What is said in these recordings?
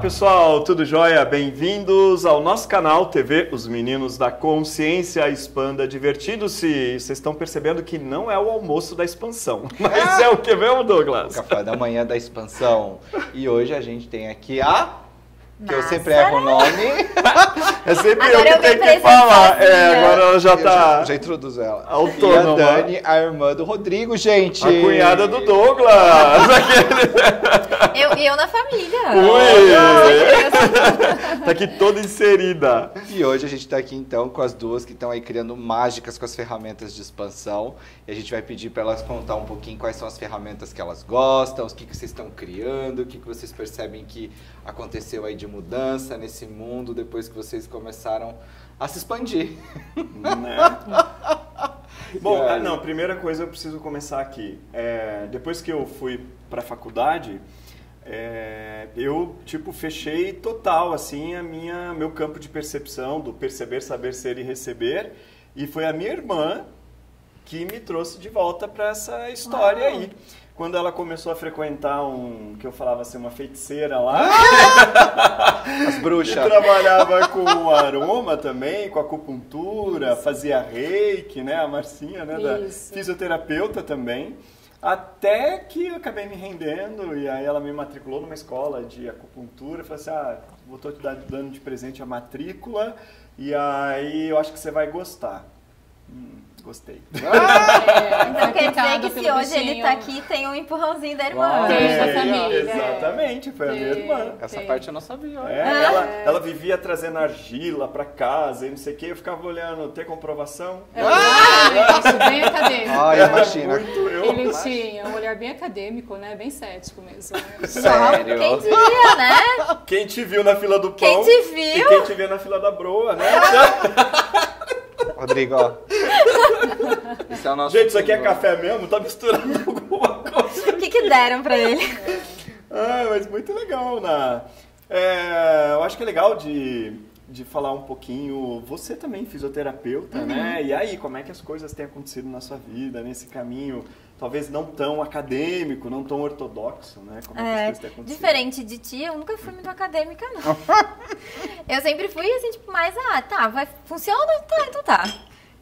pessoal, tudo jóia? Bem-vindos ao nosso canal TV Os Meninos da Consciência Expanda Divertindo-se. Vocês estão percebendo que não é o almoço da expansão, mas é o que mesmo, Douglas? O café da manhã da expansão. E hoje a gente tem aqui a... que eu sempre erro o nome. É sempre Agora eu que tenho que falar. Agora ela já tá... Já introduzo ela. Autônoma. E a Dani, a irmã do Rodrigo, gente. A cunhada do Douglas. Eu na família. Ui! Tá aqui toda inserida. E hoje a gente tá aqui então com as duas que estão aí criando mágicas com as ferramentas de expansão. E a gente vai pedir para elas contar um pouquinho quais são as ferramentas que elas gostam, o que vocês estão criando, o que vocês percebem que aconteceu aí de mudança nesse mundo depois que vocês começaram a se expandir. Né? Bom, não, primeira coisa eu preciso começar aqui. Depois que eu fui para a faculdade, eu tipo fechei total assim meu campo de percepção do perceber, saber, ser e receber, e foi a minha irmã que me trouxe de volta para essa história aí. Quando ela começou a frequentar que eu falava assim, uma feiticeira lá. As bruxas. Que trabalhava com aroma também, com acupuntura, fazia reiki, né? A Marcinha, né? Da fisioterapeuta também. Até que eu acabei me rendendo e aí ela me matriculou numa escola de acupuntura. Falei assim, vou te dando de presente a matrícula e aí eu acho que você vai gostar. Gostei. Então quer dizer que se hoje ele tá aqui, tem um empurrãozinho da irmã. Tem da família. Exatamente, foi a minha irmã. Essa parte eu não sabia. Ela vivia trazendo argila pra casa e não sei o que, eu ficava olhando, tem comprovação? Isso, bem acadêmico. Imagina. Ele tinha um olhar bem acadêmico, né? Bem cético mesmo. Sério? Quem diria, né? Quem te viu na fila do pão Quem te viu? e quem te vê na fila da broa, né? Rodrigo, ó. Esse é o nosso. Gente, isso aqui é café mesmo? Tá misturando alguma coisa? O que deram pra ele? Mas muito legal, né? Eu acho que é legal de falar um pouquinho. Você também, fisioterapeuta, né? E aí, como é que as coisas têm acontecido na sua vida, nesse caminho, talvez não tão acadêmico, não tão ortodoxo, né? Como é que as coisas têm acontecido? Diferente de ti, eu nunca fui muito acadêmica, não. Eu sempre fui assim, tipo, mais, funciona? Tá, então tá.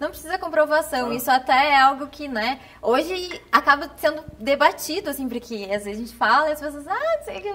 Não precisa comprovação. Isso até é algo que, né, hoje acaba sendo debatido, assim, porque às vezes a gente fala e as pessoas, não sei o que,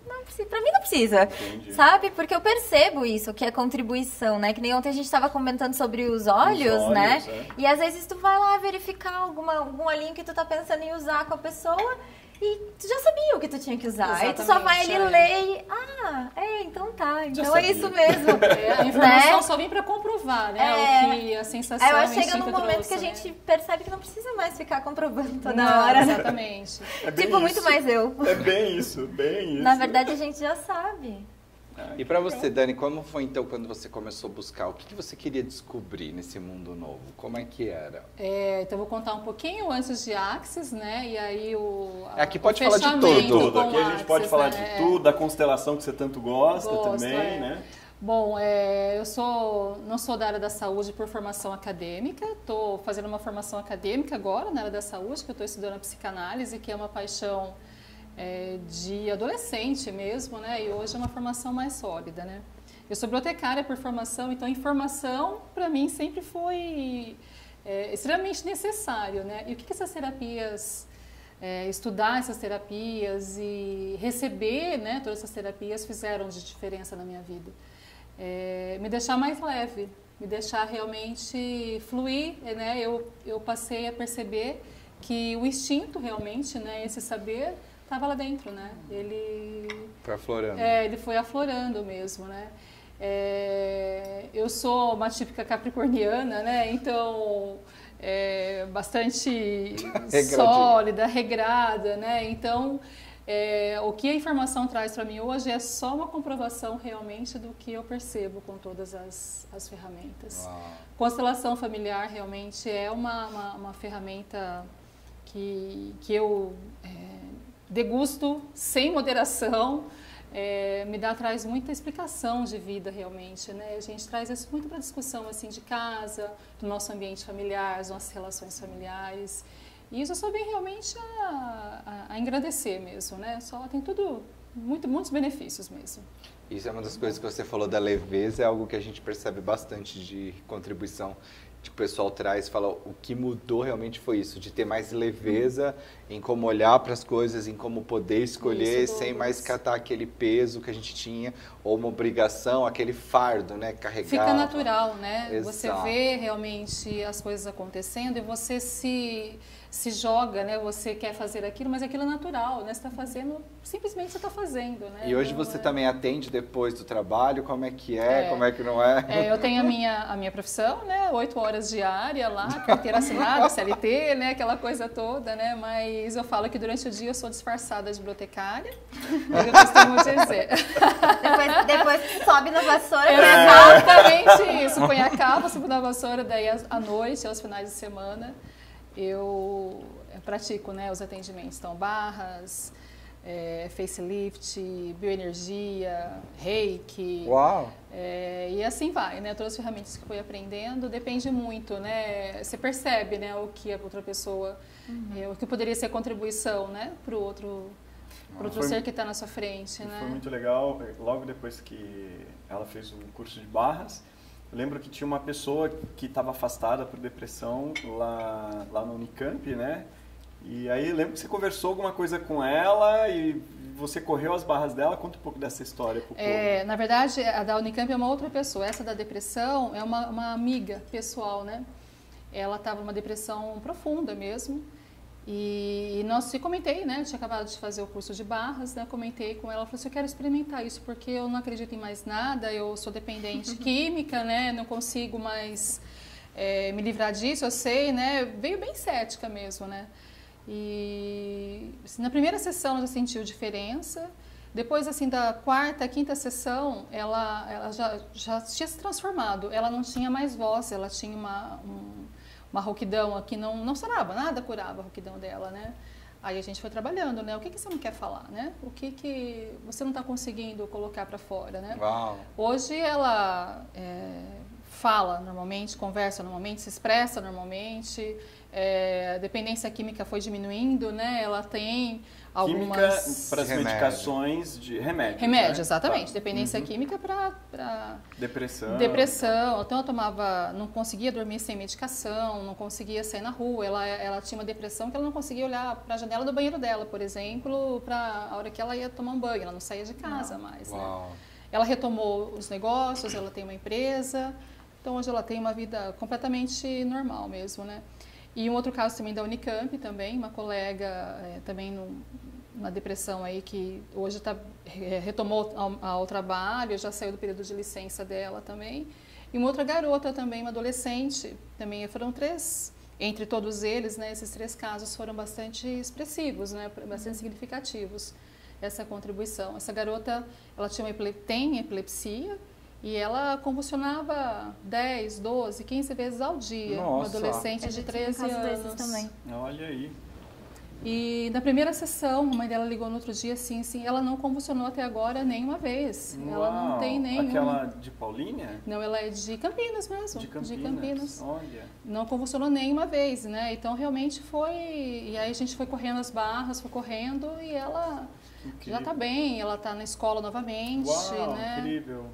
não precisa, pra mim não precisa. Entendi. Sabe? Porque eu percebo isso, que é contribuição, né? Que nem ontem a gente estava comentando sobre os olhos, né? E às vezes tu vai lá verificar algum olhinho que tu tá pensando em usar com a pessoa e tu já sabia o que tu tinha que usar. Aí tu só vai ali ler e, então tá. Então é isso mesmo. A informação só vem pra comprovar, né? O que a sensação, eu acho que chega num momento que a gente percebe que não precisa mais ficar comprovando toda hora. Exatamente. Muito mais eu. É bem isso, bem isso. Na verdade, a gente já sabe. E pra você, Dani, como foi então quando você começou a buscar? O que você queria descobrir nesse mundo novo? Como é que era? Então eu vou contar um pouquinho antes de Axis, né? E aí aqui pode falar de tudo. Aqui a gente pode falar de tudo, da constelação que você tanto gosta também, né? Bom, eu não sou da área da saúde por formação acadêmica, estou fazendo uma formação acadêmica agora na área da saúde, que eu estou estudando a psicanálise, que é uma paixão de adolescente mesmo, né? E hoje é uma formação mais sólida, né? Eu sou bibliotecária por formação, então informação para mim sempre foi extremamente necessário, né? E o que essas terapias, estudar essas terapias e receber, né, todas essas terapias fizeram de diferença na minha vida? Me deixar mais leve, me deixar realmente fluir, né? Eu passei a perceber que o instinto realmente, né, esse saber estava lá dentro, né? Ele foi aflorando. Ele foi aflorando mesmo, né? Eu sou uma típica capricorniana, né? Então, bastante sólida, regrada, né? Então, o que a informação traz para mim hoje é só uma comprovação realmente do que eu percebo com todas as ferramentas. Uau. Constelação familiar realmente é uma ferramenta que eu degusto sem moderação, traz muita explicação de vida realmente, né? A gente traz isso muito para discussão assim de casa, do nosso ambiente familiar, das nossas relações familiares. E isso só vem realmente a engrandecer mesmo, né? Só tem tudo muitos benefícios mesmo. Isso é uma das coisas que você falou da leveza, é algo que a gente percebe bastante de contribuição. O pessoal traz, fala, o que mudou realmente foi isso, de ter mais leveza em como olhar para as coisas, em como poder escolher, Isso, sem mais catar aquele peso que a gente tinha, ou uma obrigação, aquele fardo, né, carregar. Fica natural, né? Exato. Você vê realmente as coisas acontecendo e você se joga, né? Você quer fazer aquilo, mas aquilo é natural, né? Você está fazendo, simplesmente você está fazendo, né? E hoje você também atende depois do trabalho, como é que é, como é que não é? Eu tenho a minha profissão, né? 8 horas diária lá, carteira assinada, CLT, né? Aquela coisa toda, né? Mas eu falo que durante o dia eu sou disfarçada de bibliotecária, é o que eu costumo dizer. Depois que sobe na vassoura, Exatamente isso, põe a capa, subo na vassoura, daí à noite, aos finais de semana, eu pratico, né, os atendimentos. Então, barras, facelift, bioenergia, reiki. Uau! E assim vai, né? Todas as ferramentas que eu fui aprendendo, depende muito, né? Você percebe, né, o que a outra pessoa, o que poderia ser contribuição, né, para o outro ser que está na sua frente, né? Foi muito legal, logo depois que ela fez o curso de barras, eu lembro que tinha uma pessoa que estava afastada por depressão lá no Unicamp, né? E aí lembro que você conversou alguma coisa com ela e você correu as barras dela. Conta um pouco dessa história pro povo. Na verdade, a da Unicamp é uma outra pessoa. Essa da depressão é uma amiga pessoal, né? Ela estava numa depressão profunda mesmo. E eu comentei, né? Eu tinha acabado de fazer o curso de barras, né? Comentei com ela, falei assim, eu quero experimentar isso porque eu não acredito em mais nada, eu sou dependente química, né? Não consigo mais me livrar disso, eu sei, né? Veio bem cética mesmo, né? E assim, na primeira sessão ela já sentiu diferença. Depois, assim, da quarta, quinta sessão, ela já tinha se transformado. Ela não tinha mais voz, ela tinha uma rouquidão aqui, não sarava, nada curava a rouquidão dela, né? Aí a gente foi trabalhando, né? O que você não quer falar, né? O que você não está conseguindo colocar para fora, né? Uau. Hoje ela fala normalmente, conversa normalmente, se expressa normalmente, a dependência química foi diminuindo, né? Ela tem algumas... Química para as medicações de remédio. Remédio, né? exatamente. Tá. Dependência química para... Depressão. Então eu não conseguia dormir sem medicação, não conseguia sair na rua. Ela tinha uma depressão que ela não conseguia olhar para a janela do banheiro dela, por exemplo, para a hora que ela ia tomar um banho. Ela não saía de casa mais, né? Ela retomou os negócios, ela tem uma empresa. Então hoje ela tem uma vida completamente normal mesmo, né? E um outro caso também da Unicamp, também, uma colega também numa depressão aí que hoje retomou ao trabalho, já saiu do período de licença dela também. E uma outra garota também, uma adolescente, também foram 3, entre todos eles, né, esses 3 casos foram bastante expressivos, né, bastante significativos, essa contribuição. Essa garota, ela tem epilepsia, e ela convulsionava 10, 12, 15 vezes ao dia. Nossa. Uma adolescente de 13 anos. Também. Olha aí. E na primeira sessão, a mãe dela ligou no outro dia, sim, ela não convulsionou até agora nenhuma vez. Uau. Ela não tem nenhum. Aquela de Paulínia? Não, ela é de Campinas mesmo. De Campinas. Olha. Não convulsionou nenhuma vez, né? Então realmente foi. E aí a gente foi correndo as barras, foi correndo e ela já está bem, ela está na escola novamente. Uau, né? Incrível.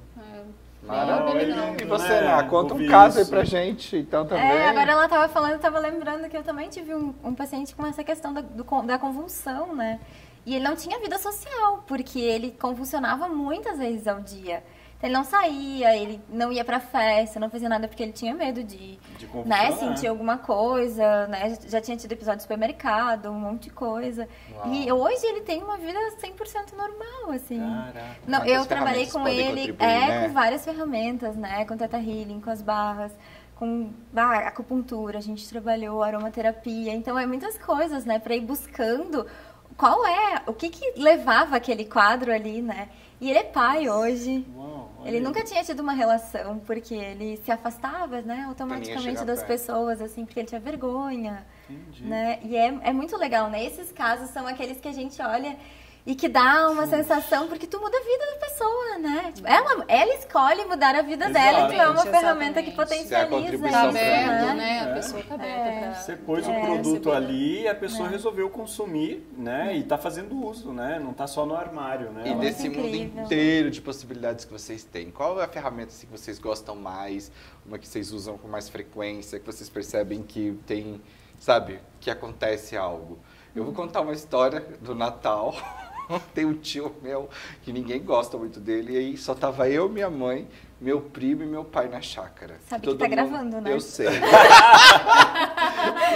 Maravilha. E você, Ná, conta um caso aí pra gente, então, também. Agora ela estava falando, eu estava lembrando que eu também tive um paciente com essa questão da convulsão, né? E ele não tinha vida social, porque ele convulsionava muitas vezes ao dia. Então, ele não saía, ele não ia pra festa, não fazia nada porque ele tinha medo de né, sentir alguma coisa, né? Já tinha tido episódio de supermercado, um monte de coisa. Uau. E hoje ele tem uma vida 100% normal, assim. Caraca. Não, eu trabalhei com ele com várias ferramentas, né? Com Theta Healing, com as barras, com acupuntura, a gente trabalhou aromaterapia. Então, é muitas coisas, né? Pra ir buscando o que levava aquele quadro ali, né? E ele é pai hoje. Uau, ele nunca tinha tido uma relação, porque ele se afastava, né, automaticamente das pessoas, assim, porque ele tinha vergonha. Entendi. Né? E é muito legal, né? Esses casos são aqueles que a gente olha e que dá uma sensação, porque tu muda a vida da pessoa, né? Tipo, ela escolhe mudar a vida dela, e tu é uma ferramenta que potencializa Tá isso, aberto, né? A pessoa tá aberta pra... Você pôs o produto ali e a pessoa resolveu consumir, né? E tá fazendo uso, né? Não tá só no armário, né? E desse mundo incrível. inteiro de possibilidades que vocês têm, qual é a ferramenta assim, que vocês gostam mais, uma que vocês usam com mais frequência, que vocês percebem que tem, sabe, que acontece algo? Eu vou contar uma história do Natal. Tem um tio meu que ninguém gosta muito dele, e aí só tava eu, minha mãe, meu primo e meu pai na chácara. Sabe que tá gravando, né? Eu sei.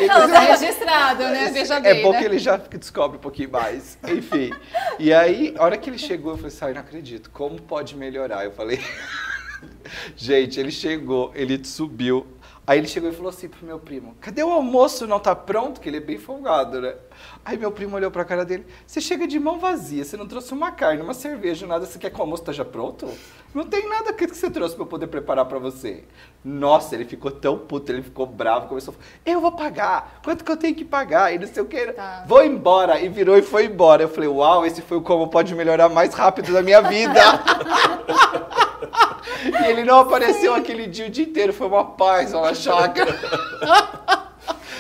Não, tá registrado, né? Veja bem, É bom né? que ele já descobre um pouquinho mais. Enfim. E aí, a hora que ele chegou, eu falei assim, ai, não acredito, como pode melhorar? Eu falei, gente, ele chegou, ele subiu. Aí ele chegou e falou assim pro meu primo, cadê o almoço? Não tá pronto? Que ele é bem folgado, né? Aí meu primo olhou pra cara dele, você chega de mão vazia, você não trouxe uma carne, uma cerveja, nada, você quer que o almoço esteja pronto? Não tem nada que você trouxe pra eu poder preparar pra você. Nossa, ele ficou tão puto, ele ficou bravo, começou a falar, eu vou pagar, quanto que eu tenho que pagar? E não sei o que, Tá. vou embora. E virou e foi embora. Eu falei, uau, esse foi o como pode melhorar mais rápido da minha vida. E ele não apareceu aquele dia o dia inteiro, foi uma paz, uma chácara.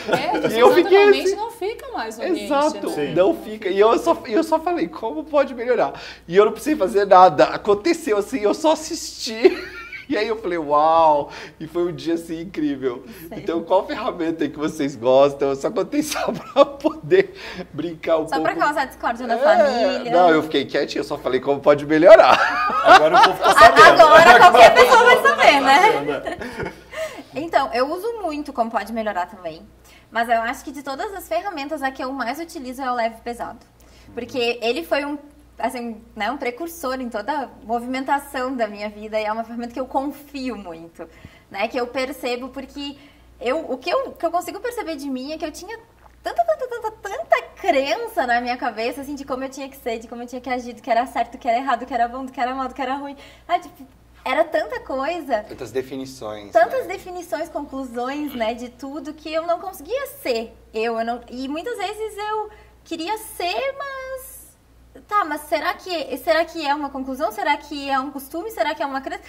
É, E eu fiquei naturalmente assim, não fica mais no ambiente, exato, né? Sim. não fica. E eu só falei, como pode melhorar? E eu não precisei fazer nada. Aconteceu assim, eu só assisti. E aí eu falei, uau! E foi um dia assim incrível. Então, qual ferramenta aí que vocês gostam? Eu só contei só pra poder brincar um pouco. Só pra causar discórdia na família. Não, eu fiquei quietinho, eu só falei como pode melhorar. Agora o povo tá sabendo. Agora qualquer pessoa vai saber, né? Então, eu uso muito como pode melhorar também. Mas eu acho que de todas as ferramentas, a que eu mais utilizo é o leve pesado. Porque ele foi um precursor em toda a movimentação da minha vida. E é uma ferramenta que eu confio muito. Né? Que eu percebo porque o que eu consigo perceber de mim é que eu tinha tanta crença na minha cabeça, assim, de como eu tinha que ser, de como eu tinha que agir, do que era certo, do que era errado, do que era bom, do que era mal, do que era ruim. Tipo, era tanta coisa. Tantas definições. Tantas né? definições, conclusões, né, de tudo que eu não conseguia ser. E muitas vezes eu queria ser, mas... Tá, mas será que é uma conclusão? Será que é um costume? Será que é uma crença?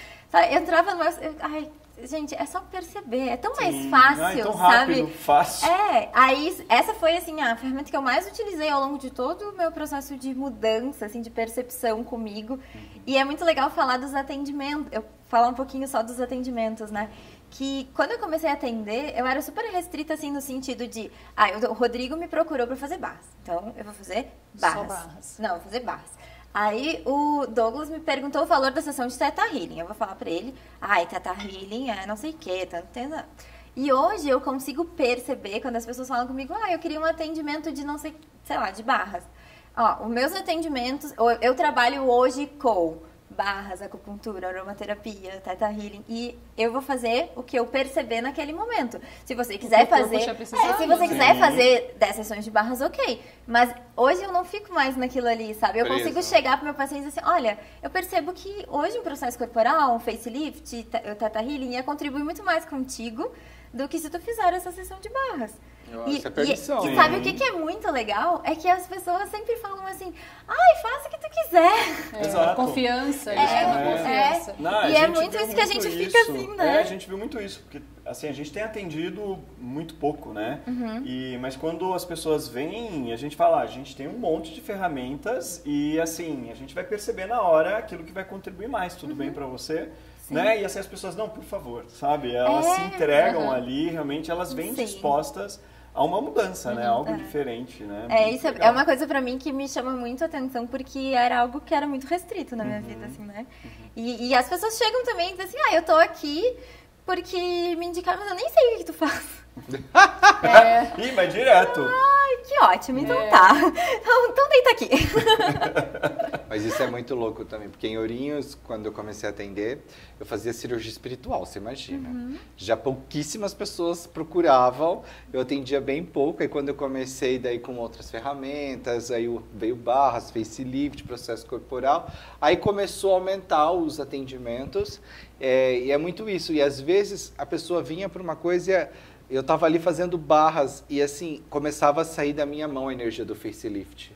Eu entrava no... Ai, gente, é só perceber. É tão mais fácil, Ai, tão rápido, sabe? fácil. Aí essa foi, assim, a ferramenta que eu mais utilizei ao longo de todo o meu processo de mudança, assim, de percepção comigo. E é muito legal falar dos atendimentos. Eu falar um pouquinho só dos atendimentos, né? Que quando eu comecei a atender, eu era super restrita, assim, no sentido de... o Rodrigo me procurou pra fazer barras. Então, eu vou fazer barras. Só barras. Não, eu vou fazer barras. Aí, o Douglas me perguntou o valor da sessão de Theta Healing. Eu vou falar pra ele, Theta Healing é não sei o quê, E hoje eu consigo perceber, quando as pessoas falam comigo, eu queria um atendimento de não sei, de barras. Os meus atendimentos, eu trabalho hoje com... barras, acupuntura, aromaterapia, Theta Healing, e eu vou fazer o que eu perceber naquele momento. Se você quiser fazer, se você quiser fazer 10 sessões de barras, ok. Mas hoje eu não fico mais naquilo ali, sabe? Eu consigo chegar pro meu paciente e dizer assim, olha, eu percebo que hoje um processo corporal, um facelift, Theta Healing, ia contribuir muito mais contigo do que se tu fizer essa sessão de barras. Isso é permissão. E sabe o que é muito legal? É que as pessoas sempre falam assim, faça o que tu quiser. Exato. Confiança, eles chamam confiança. Não, E é muito isso que a gente fica assim, né? A gente viu muito isso, porque assim, a gente tem atendido muito pouco, né? Mas quando as pessoas vêm, a gente fala, a gente tem um monte de ferramentas e assim, a gente vai perceber na hora aquilo que vai contribuir mais, tudo bem pra você? Né? E assim as pessoas, não, por favor, sabe? Elas se entregam ali, realmente elas vêm dispostas a uma mudança, né? Algo diferente, né? Isso é uma coisa pra mim que me chama muito a atenção, porque era algo que era muito restrito na minha vida, assim, né? E as pessoas chegam também e dizem assim, eu tô aqui porque me indicaram, mas eu nem sei o que tu faz. Ih, vai direto. Que ótimo, então tá. Então deita aqui. Mas isso é muito louco também, porque em Ourinhos, quando eu comecei a atender, eu fazia cirurgia espiritual, você imagina. Já pouquíssimas pessoas procuravam, eu atendia bem pouco, aí quando eu comecei daí com outras ferramentas, aí veio barras, facelift, processo corporal, aí começou a aumentar os atendimentos, e é muito isso, e às vezes a pessoa vinha por uma coisa... Eu estava ali fazendo barras e assim, começava a sair da minha mão a energia do facelift.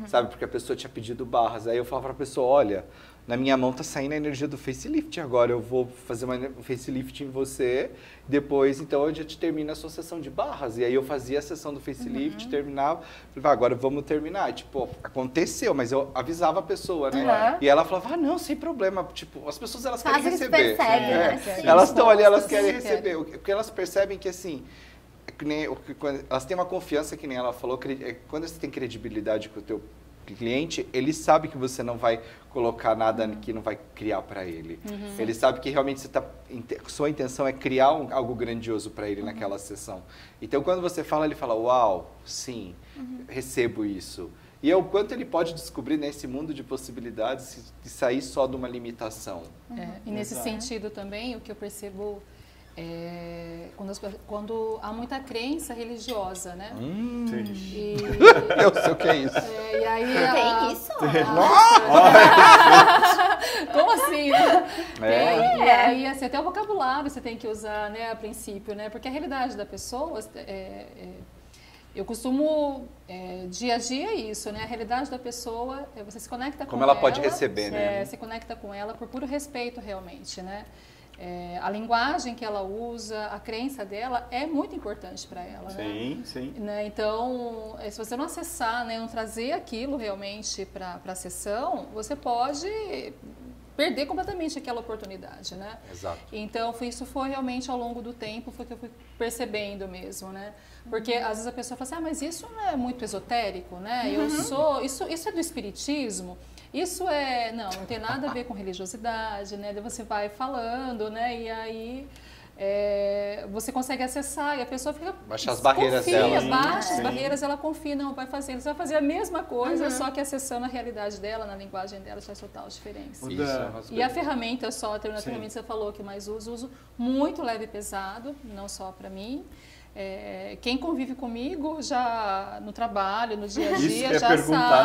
sabe? Porque a pessoa tinha pedido barras. Aí eu falava pra pessoa, olha, na minha mão tá saindo a energia do facelift agora, eu vou fazer um facelift em você, depois então eu já te termino a sua sessão de barras. E aí eu fazia a sessão do facelift, terminava, falei, agora vamos terminar. Tipo, aconteceu, mas eu avisava a pessoa, né? E ela falava, não, sem problema, tipo, as pessoas elas querem receber. Percebem, né? Elas estão ali, elas querem receber, porque elas percebem que assim, elas têm uma confiança, que nem ela falou, quando você tem credibilidade com o teu cliente, ele sabe que você não vai colocar nada que não vai criar para ele. Ele sabe que realmente sua intenção é criar algo grandioso para ele naquela sessão. Então, quando você fala, ele fala, uau, sim, recebo isso. E é o quanto ele pode descobrir nesse mundo de possibilidades e sair só de uma limitação. E nesse sentido também, o que eu percebo quando há muita crença religiosa, né? Sim. Eu sei o que é isso. E aí Tem isso? Como assim, né? E aí, assim, até o vocabulário você tem que usar, né, a princípio, né? Porque a realidade da pessoa, eu costumo, dia a dia, isso, né? A realidade da pessoa, você se conecta com ela. Como ela pode receber, né? Se conecta com ela por puro respeito, realmente, né? A linguagem que ela usa, a crença dela é muito importante para ela, sim, né? Sim. Né? Então, se você não acessar, né, não trazer aquilo realmente para a sessão, você pode perder completamente aquela oportunidade, né? Exato. Então, isso foi realmente ao longo do tempo, foi que eu fui percebendo mesmo, né? Porque às vezes a pessoa fala assim, mas isso não é muito esotérico, né? Isso é do espiritismo. Isso não tem nada a ver com religiosidade, né? Daí você vai falando, né? E aí você consegue acessar e a pessoa fica... Baixa as barreiras dela. Baixa as barreiras, ela confia, não, vai fazer. Você vai fazer a mesma coisa, só que acessando a realidade dela, na linguagem dela, faz total diferença. E a ferramenta só, a ferramenta que você falou que mais uso muito leve e pesado, não só para mim. Quem convive comigo já no trabalho, no dia a dia, já sabe,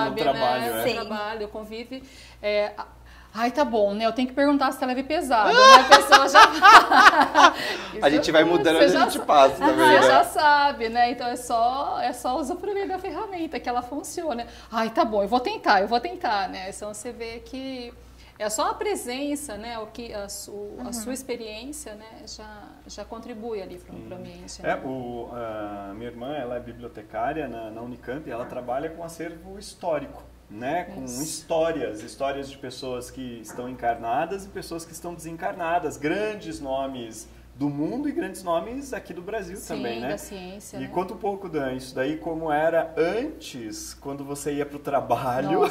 no trabalho, né? No trabalho, convive. Ai, tá bom, né? Eu tenho que perguntar se é leve e pesado, né? A pessoa já... A gente vai mudando, a gente passa também, Você né? já sabe, né? Então é só usufruir da ferramenta, que ela funciona. Ai, tá bom, eu vou tentar, né? Então você vê que é só a presença, né? A sua experiência, né? Já contribui ali para o ambiente. Né? Minha irmã, ela é bibliotecária na Unicamp e ela trabalha com acervo histórico, né? Com histórias de pessoas que estão encarnadas e pessoas que estão desencarnadas, grandes nomes do mundo e grandes nomes aqui do Brasil também, né? Da ciência. E conta um pouco, Dan, isso daí como era antes, quando você ia para o trabalho.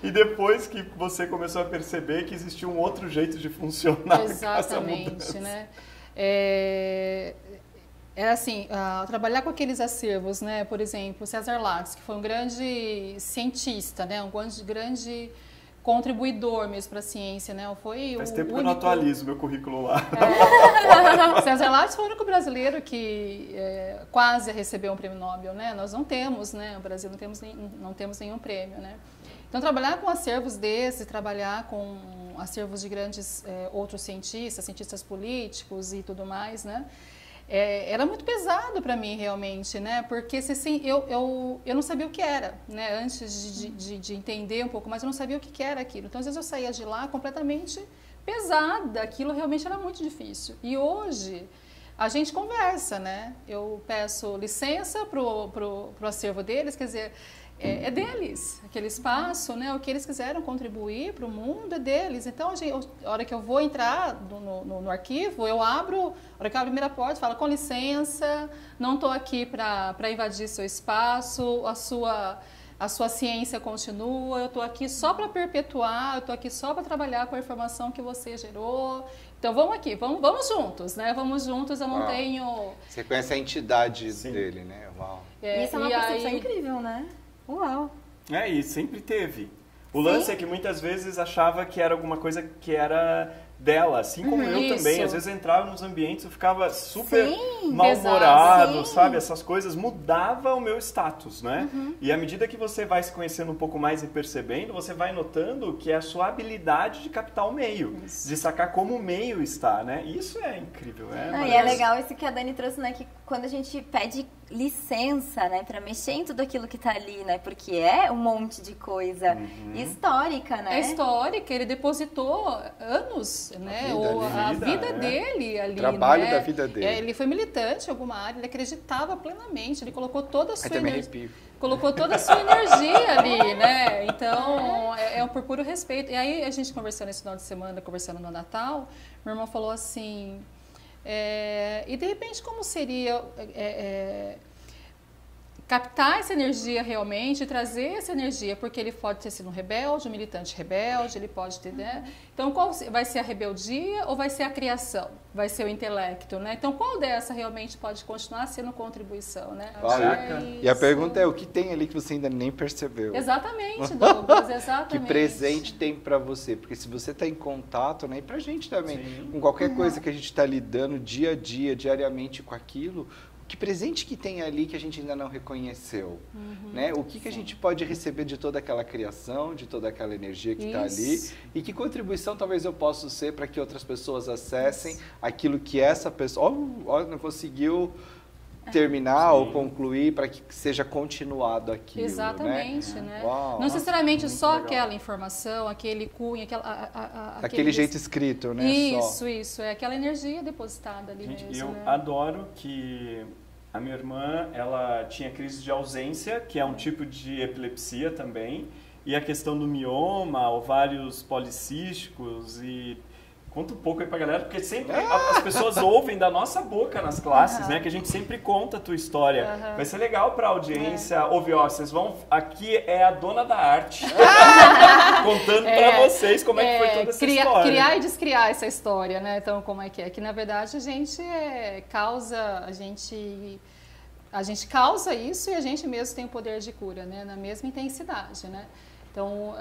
E depois que você começou a perceber que existia um outro jeito de funcionar. Exatamente, né? Assim, trabalhar com aqueles acervos, né? Por exemplo, César Lattes, que foi um grande cientista, né? Um grande contribuidor mesmo para a ciência, né? Faz tempo que eu não atualizo meu currículo lá. César Lattes foi o único brasileiro que quase recebeu um prêmio Nobel, né? Nós não temos, né? No Brasil não temos nenhum prêmio, né? Então, trabalhar com acervos desses, trabalhar com acervos de grandes outros cientistas políticos e tudo mais, né? Era muito pesado para mim, realmente, né? Porque assim, eu não sabia o que era, né? Antes de entender um pouco mais, eu não sabia o que era aquilo. Então, às vezes eu saía de lá completamente pesada, aquilo realmente era muito difícil. E hoje a gente conversa, né? Eu peço licença pro acervo deles, quer dizer, é deles, aquele espaço, né? O que eles quiseram contribuir para o mundo é deles. Então, a hora que eu vou entrar no arquivo, eu abro, a hora que eu abro a primeira porta, falo, com licença, não estou aqui para invadir seu espaço, a sua ciência continua, eu estou aqui só para perpetuar, eu estou aqui só para trabalhar com a informação que você gerou. Então, vamos aqui, vamos juntos, né? Vamos juntos, eu não tenho... Você conhece a entidade dele, né? Uau. Isso é uma percepção incrível, né? Uau! E sempre teve. O lance é que muitas vezes achava que era alguma coisa que era dela, assim como eu também. Isso. Às vezes eu entrava nos ambientes, eu ficava super Sim, mal-humorado, pesado, sim. sabe? Essas coisas mudava o meu status, né? E à medida que você vai se conhecendo um pouco mais e percebendo, você vai notando que é a sua habilidade de captar o meio, de sacar como o meio está, né? Isso é incrível, Não, e é maravilhoso. legal isso que a Dani trouxe, né? Que quando a gente pede licença, né? Pra mexer em tudo aquilo que tá ali, né? Porque é um monte de coisa histórica, né? É histórica, ele depositou anos, né? A vida dele ali, Trabalho né? da vida dele. Ele foi militante em alguma área, ele acreditava plenamente, ele colocou toda a sua também energia. arrepio. Colocou toda a sua energia ali, né? Então, é por puro respeito. E aí, a gente conversando esse final de semana, conversando no Natal, meu irmão falou assim, e de repente como seria captar essa energia realmente, trazer essa energia, porque ele pode ter sido um rebelde, um militante rebelde, ele pode ter, né? Então, qual vai ser a rebeldia ou vai ser a criação? Vai ser o intelecto, né? Então, qual dessa realmente pode continuar sendo contribuição, né? E a pergunta é, o que tem ali que você ainda nem percebeu? Exatamente, Douglas, exatamente. Que presente tem para você? Porque se você está em contato, né, e pra gente também, Sim. com qualquer coisa que a gente está lidando dia a dia, diariamente com aquilo, que presente que tem ali que a gente ainda não reconheceu, né? O que a gente pode receber de toda aquela criação, de toda aquela energia que está ali, e que contribuição talvez eu possa ser para que outras pessoas acessem aquilo que essa pessoa não conseguiu terminar ou concluir, para que seja continuado aquilo. Exatamente, né? Uau, não necessariamente só legal. aquela informação, aquele cunho, aquele jeito escrito, né? Isso, é aquela energia depositada ali Gente, mesmo. eu né? adoro que a minha irmã, ela tinha crise de ausência, que é um tipo de epilepsia também, e a questão do mioma, ovários policísticos e... Conta um pouco aí pra galera, porque sempre as pessoas ouvem da nossa boca nas classes, né? Que a gente sempre conta a tua história. Vai ser legal pra audiência ouvir, ó, vocês vão... Aqui é a dona da arte contando pra vocês como é que foi toda essa história. Criar e descriar essa história, né? Então, como é? Que na verdade a gente a gente causa isso e a gente mesmo tem o poder de cura, né? Na mesma intensidade, né? Então,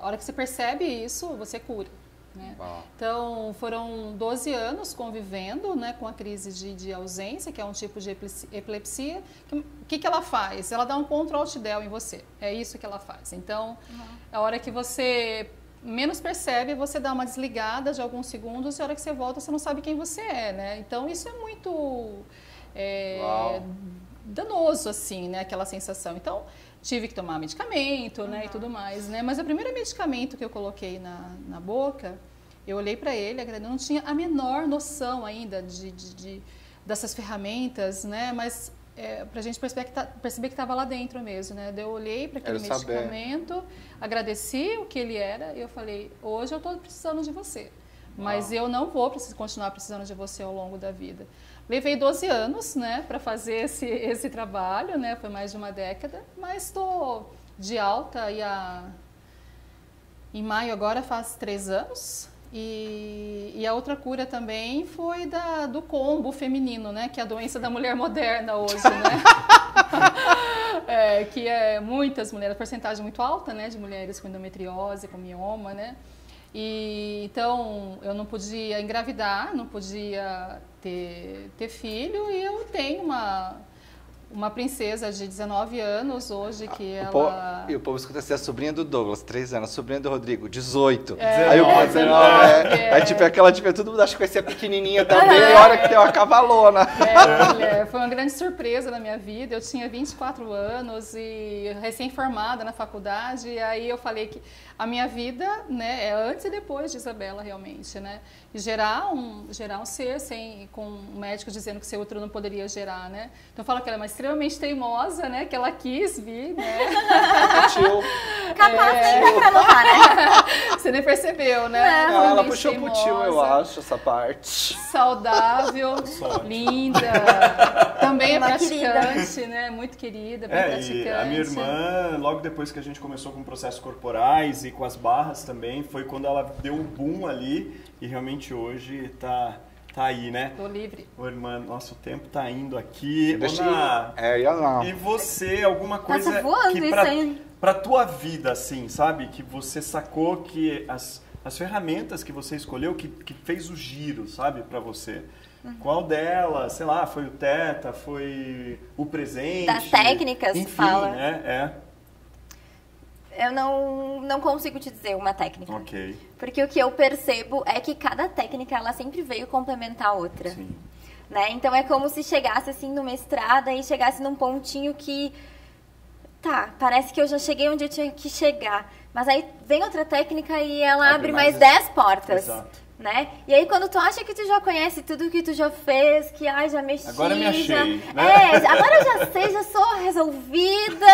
a hora que você percebe isso, você cura. Né? Então, foram 12 anos convivendo, né, com a crise de ausência, que é um tipo de epilepsia. O que ela faz? Ela dá um Ctrl-Alt-Del em você. É isso que ela faz. Então, a hora que você menos percebe, você dá uma desligada de alguns segundos e a hora que você volta, você não sabe quem você é. Né? Então, isso é muito danoso, assim, né, aquela sensação. Então, tive que tomar medicamento, né, e tudo mais, né? Mas o primeiro medicamento que eu coloquei na boca, eu olhei para ele, eu não tinha a menor noção ainda dessas ferramentas, né? Mas para a gente perceber que estava lá dentro mesmo, né? Eu olhei para aquele medicamento, agradeci o que ele era e eu falei, hoje eu estou precisando de você, mas eu não vou continuar precisando de você ao longo da vida. Levei 12 anos, né, para fazer esse trabalho, né, foi mais de uma década, mas estou de alta e em maio agora faz 3 anos. E a outra cura também foi do combo feminino, né, que é a doença da mulher moderna hoje, né? Que é muitas mulheres, a porcentagem muito alta, né, de mulheres com endometriose, com mioma, né? Então, eu não podia engravidar, não podia ter filho, e eu tenho uma princesa de 19 anos hoje que ela... E o povo escuta assim, a sobrinha do Douglas, 3 anos, a sobrinha do Rodrigo, 18. Aí o povo 19, aí tipo, aquela tipo, todo mundo acha que vai ser pequenininha também, e a hora que tem uma cavalona. Foi uma grande surpresa na minha vida, eu tinha 24 anos e recém-formada na faculdade, e aí eu falei que a minha vida, né, é antes e depois de Isabela, realmente, né? E gerar um ser com um médico dizendo que seu útero não poderia gerar, né? Então eu falo que ela é extremamente teimosa, né? Que ela quis vir, né? Capaz nem pra notar, né? Você nem percebeu, né? Ela puxou pro tio, eu acho, essa parte. Saudável, linda. Também é praticante, né? Muito querida, bem praticante. E a minha irmã, logo depois que a gente começou com processos corporais e com as barras também, foi quando ela deu um boom ali e realmente hoje tá aí, né? Tô livre. Ô, irmã, nosso tempo tá indo aqui. Ana, e você, alguma coisa voando que pra tua vida, assim, sabe? Que você sacou que as ferramentas que você escolheu que fez o giro, sabe, para você. Qual delas, sei lá, foi o Theta, foi o presente? Das técnicas, enfim, fala. né? Eu não consigo te dizer uma técnica. Ok. Porque o que eu percebo é que cada técnica, ela sempre veio complementar a outra. Sim. Né? Então é como se chegasse assim numa estrada e chegasse num pontinho que... Tá, parece que eu já cheguei onde eu tinha que chegar. Mas aí vem outra técnica e ela abre mais 10 portas. Exato. Né? E aí quando tu acha que tu já conhece tudo que tu já fez, que já mexi, agora me achei, já... né? Agora eu já sei, já sou resolvida.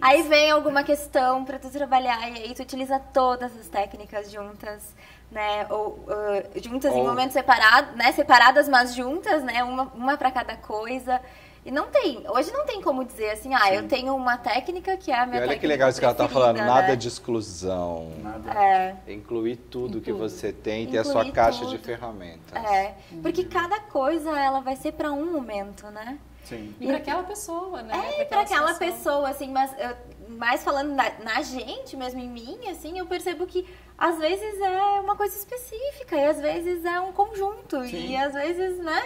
Aí vem alguma questão pra tu trabalhar e aí tu utiliza todas as técnicas juntas, né? Ou juntas em momentos separados, né? Separadas, mas juntas, né? Uma pra cada coisa. E hoje não tem como dizer assim, eu tenho uma técnica que é a minha técnica. Olha que legal isso que ela tá falando, nada de exclusão. Nada. Incluir tudo que você tem, ter a sua caixa de ferramentas. Porque cada coisa ela vai ser para um momento, né? Sim. E para aquela pessoa, né? Para aquela pessoa, assim, mas mais falando na gente mesmo, em mim, assim, eu percebo que às vezes é uma coisa específica e às vezes é um conjunto. Sim. E às vezes, né?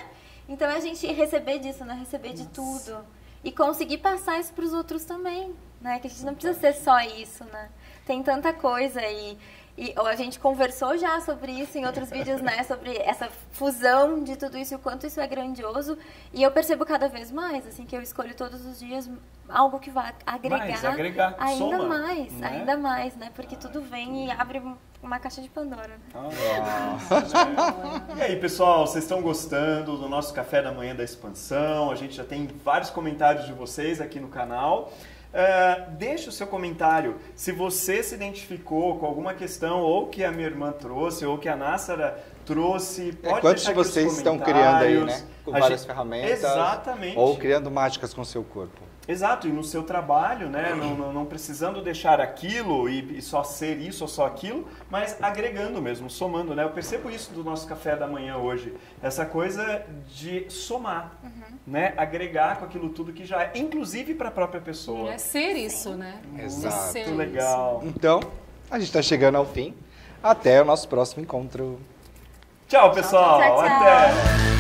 Então a gente receber disso, né? Receber de tudo. E conseguir passar isso para os outros também, né? Que a gente não precisa ser só isso, né? Tem tanta coisa e a gente conversou já sobre isso em outros vídeos, né? Sobre essa fusão de tudo isso e o quanto isso é grandioso. E eu percebo cada vez mais, assim, que eu escolho todos os dias algo que vai agregar ainda soma, mais, né? ainda mais, né? Porque tudo vem e abre uma caixa de Pandora. E aí, pessoal, vocês estão gostando do nosso Café da Manhã da Expansão? A gente já tem vários comentários de vocês aqui no canal. Deixa o seu comentário se você se identificou com alguma questão ou que a minha irmã trouxe ou que a Nassara trouxe. Pode quantos deixar de aqui os vocês estão criando aí, né? Com várias gente... ferramentas. Exatamente. Ou criando mágicas com o seu corpo. Exato, e no seu trabalho, né? Não precisando deixar aquilo e só ser isso ou só aquilo, mas agregando mesmo, somando, né? Eu percebo isso do nosso café da manhã hoje, essa coisa de somar, né? Agregar com aquilo tudo que já é, inclusive para a própria pessoa. É ser isso, né? Exato. Ser Muito legal. Então, a gente está chegando ao fim. Até o nosso próximo encontro. Tchau, pessoal. Tchau, tchau. Até.